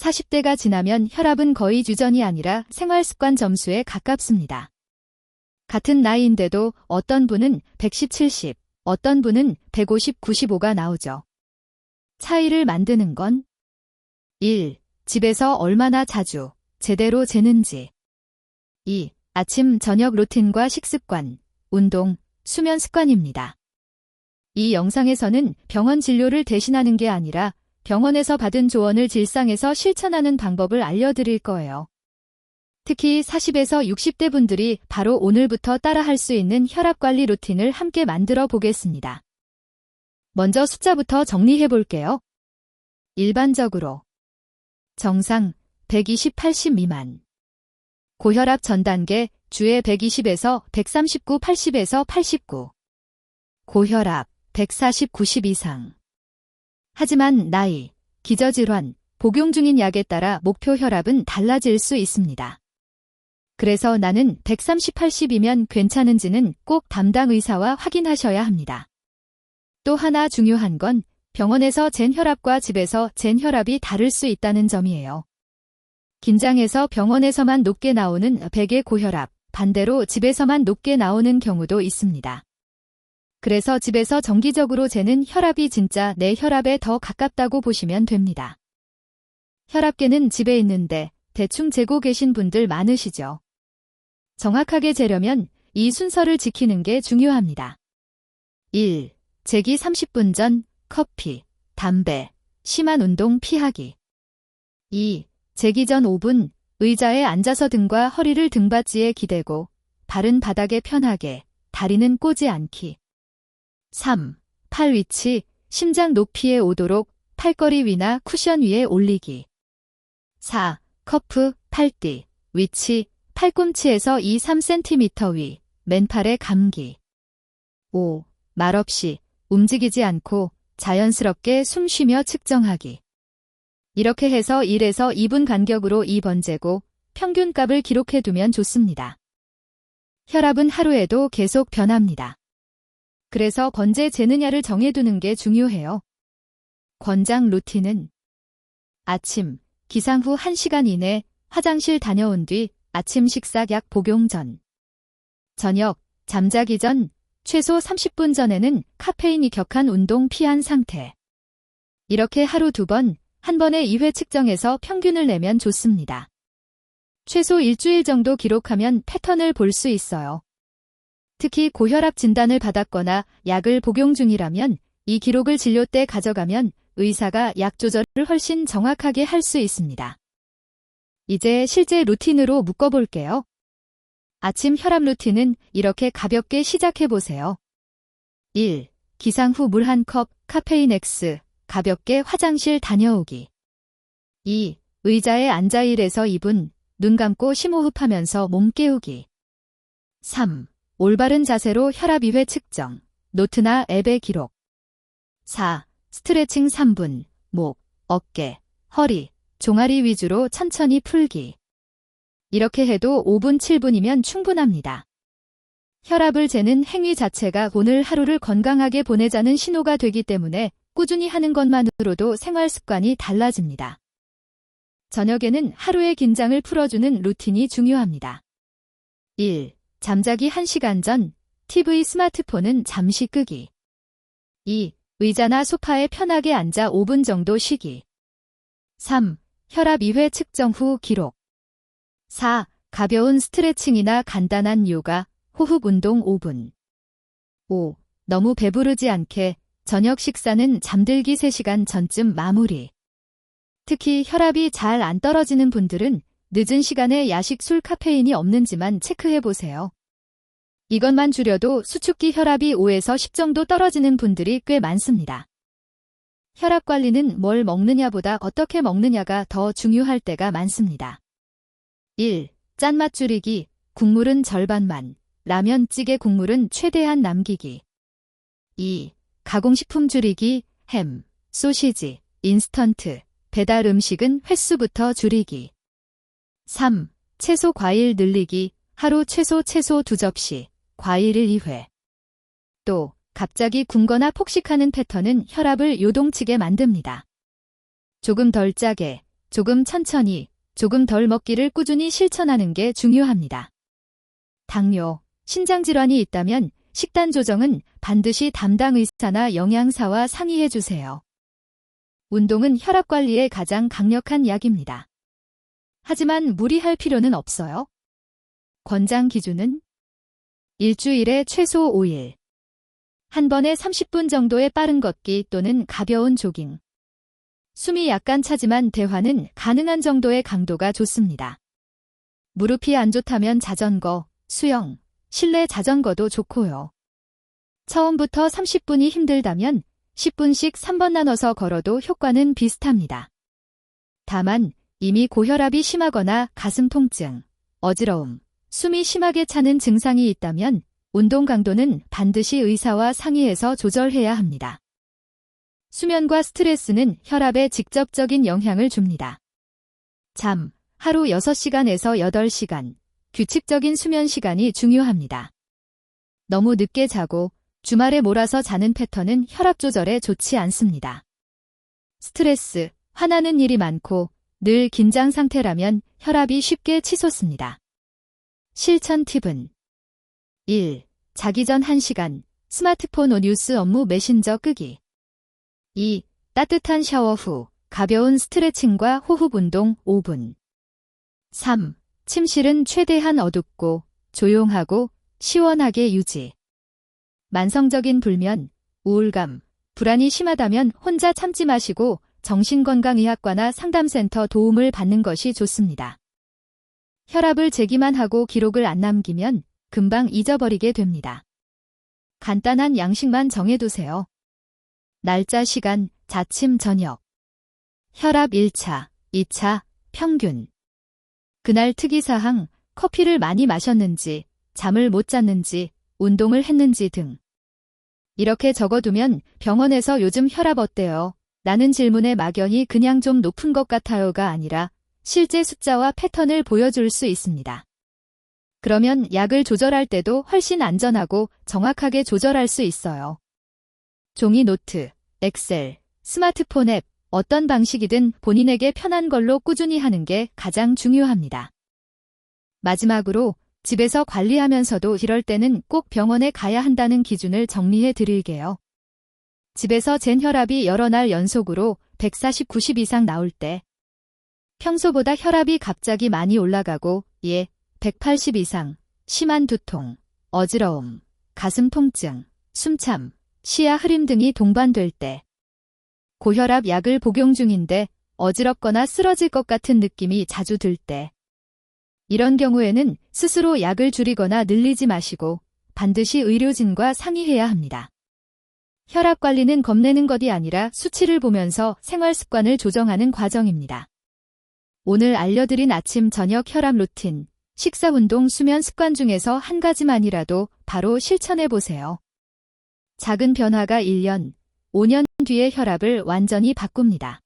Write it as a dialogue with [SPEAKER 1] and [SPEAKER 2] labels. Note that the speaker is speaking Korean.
[SPEAKER 1] 40대가 지나면 혈압은 거의 유전이 아니라 생활습관 점수에 가깝습니다. 같은 나이인데도 어떤 분은 110, 70, 어떤 분은 150, 95가 나오죠. 차이를 만드는 건 1. 집에서 얼마나 자주, 제대로 재는지 2. 아침, 저녁 루틴과 식습관, 운동, 수면 습관입니다. 이 영상에서는 병원 진료를 대신하는 게 아니라 병원에서 받은 조언을 일상에서 실천하는 방법을 알려드릴 거예요. 특히 40에서 60대 분들이 바로 오늘부터 따라할 수 있는 혈압관리 루틴을 함께 만들어 보겠습니다. 먼저 숫자부터 정리해 볼게요. 일반적으로 정상 120, 80 미만, 고혈압 전 단계 주에 120에서 139, 80에서 89, 고혈압 140, 90 이상. 하지만 나이, 기저질환, 복용 중인 약에 따라 목표 혈압은 달라질 수 있습니다. 그래서 나는 130, 80이면 괜찮은지는 꼭 담당 의사와 확인하셔야 합니다. 또 하나 중요한 건 병원에서 잰 혈압과 집에서 잰 혈압이 다를 수 있다는 점이에요. 긴장해서 병원에서만 높게 나오는 100의 고혈압, 반대로 집에서만 높게 나오는 경우도 있습니다. 그래서 집에서 정기적으로 재는 혈압이 진짜 내 혈압에 더 가깝다고 보시면 됩니다. 혈압계는 집에 있는데 대충 재고 계신 분들 많으시죠? 정확하게 재려면 이 순서를 지키는 게 중요합니다. 1. 재기 30분 전 커피, 담배, 심한 운동 피하기. 2. 재기 전 5분 의자에 앉아서 등과 허리를 등받이에 기대고 발은 바닥에 편하게, 다리는 꼬지 않기. 3. 팔 위치, 심장 높이에 오도록 팔걸이 위나 쿠션 위에 올리기. 4. 커프, 팔띠, 위치, 팔꿈치에서 2-3cm 위, 맨팔에 감기. 5. 말없이, 움직이지 않고 자연스럽게 숨 쉬며 측정하기. 이렇게 해서 1에서 2분 간격으로 2번 재고 평균값을 기록해두면 좋습니다. 혈압은 하루에도 계속 변합니다. 그래서 언제 재느냐를 정해두는 게 중요해요. 권장 루틴은 아침, 기상 후 1시간 이내 화장실 다녀온 뒤 아침 식사 약 복용 전. 저녁, 잠자기 전, 최소 30분 전에는 카페인이 격한 운동 피한 상태. 이렇게 하루 2번, 한 번에 2회 측정해서 평균을 내면 좋습니다. 최소 일주일 정도 기록하면 패턴을 볼 수 있어요. 특히 고혈압 진단을 받았거나 약을 복용 중이라면 이 기록을 진료 때 가져가면 의사가 약 조절을 훨씬 정확하게 할 수 있습니다. 이제 실제 루틴으로 묶어볼게요. 아침 혈압 루틴은 이렇게 가볍게 시작해보세요. 1. 기상 후 물 1컵, 카페인 X, 가볍게 화장실 다녀오기. 2. 의자에 앉아 1에서 2분, 눈 감고 심호흡하면서 몸 깨우기. 3. 올바른 자세로 혈압 2회 측정, 노트나 앱에 기록. 4. 스트레칭 3분, 목, 어깨, 허리, 종아리 위주로 천천히 풀기. 이렇게 해도 5분, 7분이면 충분합니다. 혈압을 재는 행위 자체가 오늘 하루를 건강하게 보내자는 신호가 되기 때문에 꾸준히 하는 것만으로도 생활 습관이 달라집니다. 저녁에는 하루의 긴장을 풀어주는 루틴이 중요합니다. 1. 잠자기 1시간 전, TV 스마트폰은 잠시 끄기. 2. 의자나 소파에 편하게 앉아 5분 정도 쉬기. 3. 혈압 2회 측정 후 기록. 4. 가벼운 스트레칭이나 간단한 요가, 호흡 운동 5분. 5. 너무 배부르지 않게 저녁 식사는 잠들기 3시간 전쯤 마무리. 특히 혈압이 잘 안 떨어지는 분들은 늦은 시간에 야식, 술, 카페인이 없는지만 체크해보세요. 이것만 줄여도 수축기 혈압이 5에서 10 정도 떨어지는 분들이 꽤 많습니다. 혈압 관리는 뭘 먹느냐보다 어떻게 먹느냐가 더 중요할 때가 많습니다. 1. 짠맛 줄이기, 국물은 절반만, 라면, 찌개 국물은 최대한 남기기. 2. 가공식품 줄이기, 햄, 소시지, 인스턴트, 배달 음식은 횟수부터 줄이기. 3. 채소 과일 늘리기, 하루 최소 2접시, 과일을 2회. 또 갑자기 굶거나 폭식하는 패턴은 혈압을 요동치게 만듭니다. 조금 덜 짜게, 조금 천천히, 조금 덜 먹기를 꾸준히 실천하는 게 중요합니다. 당뇨, 신장질환이 있다면 식단 조정은 반드시 담당 의사나 영양사와 상의해 주세요. 운동은 혈압 관리에 가장 강력한 약입니다. 하지만 무리할 필요는 없어요. 권장 기준은 일주일에 최소 5일. 한 번에 30분 정도의 빠른 걷기 또는 가벼운 조깅. 숨이 약간 차지만 대화는 가능한 정도의 강도가 좋습니다. 무릎이 안 좋다면 자전거, 수영, 실내 자전거도 좋고요. 처음부터 30분이 힘들다면 10분씩 3번 나눠서 걸어도 효과는 비슷합니다. 다만 이미 고혈압이 심하거나 가슴 통증, 어지러움, 숨이 심하게 차는 증상이 있다면 운동 강도는 반드시 의사와 상의해서 조절해야 합니다. 수면과 스트레스는 혈압에 직접적인 영향을 줍니다. 잠, 하루 6시간에서 8시간, 규칙적인 수면 시간이 중요합니다. 너무 늦게 자고 주말에 몰아서 자는 패턴은 혈압 조절에 좋지 않습니다. 스트레스, 화나는 일이 많고 늘 긴장 상태라면 혈압이 쉽게 치솟습니다. 실천 팁은 1. 자기 전 1시간, 스마트폰 뉴스 업무 메신저 끄기. 2. 따뜻한 샤워 후, 가벼운 스트레칭과 호흡 운동 5분. 3. 침실은 최대한 어둡고, 조용하고, 시원하게 유지. 만성적인 불면, 우울감, 불안이 심하다면 혼자 참지 마시고 정신건강의학과나 상담센터 도움을 받는 것이 좋습니다. 혈압을 재기만 하고 기록을 안 남기면 금방 잊어버리게 됩니다. 간단한 양식만 정해두세요. 날짜, 시간, 아침, 저녁. 혈압 1차, 2차, 평균. 그날 특이사항, 커피를 많이 마셨는지, 잠을 못 잤는지, 운동을 했는지 등. 이렇게 적어두면 병원에서 요즘 혈압 어때요? 라는 질문에 막연히 그냥 좀 높은 것 같아요가 아니라 실제 숫자와 패턴을 보여줄 수 있습니다. 그러면 약을 조절할 때도 훨씬 안전하고 정확하게 조절할 수 있어요. 종이 노트, 엑셀, 스마트폰 앱, 어떤 방식이든 본인에게 편한 걸로 꾸준히 하는 게 가장 중요합니다. 마지막으로 집에서 관리하면서도 이럴 때는 꼭 병원에 가야 한다는 기준을 정리해 드릴게요. 집에서 잰 혈압이 여러 날 연속으로 140, 90 이상 나올 때, 평소보다 혈압이 갑자기 많이 올라가고 180 이상, 심한 두통, 어지러움, 가슴 통증, 숨참, 시야 흐림 등이 동반될 때, 고혈압 약을 복용 중인데 어지럽거나 쓰러질 것 같은 느낌이 자주 들 때, 이런 경우에는 스스로 약을 줄이거나 늘리지 마시고 반드시 의료진과 상의해야 합니다. 혈압 관리는 겁내는 것이 아니라 수치를 보면서 생활 습관을 조정하는 과정입니다. 오늘 알려드린 아침, 저녁 혈압 루틴, 식사, 운동, 수면 습관 중에서 한 가지만이라도 바로 실천해보세요. 작은 변화가 1년, 5년 뒤의 혈압을 완전히 바꿉니다.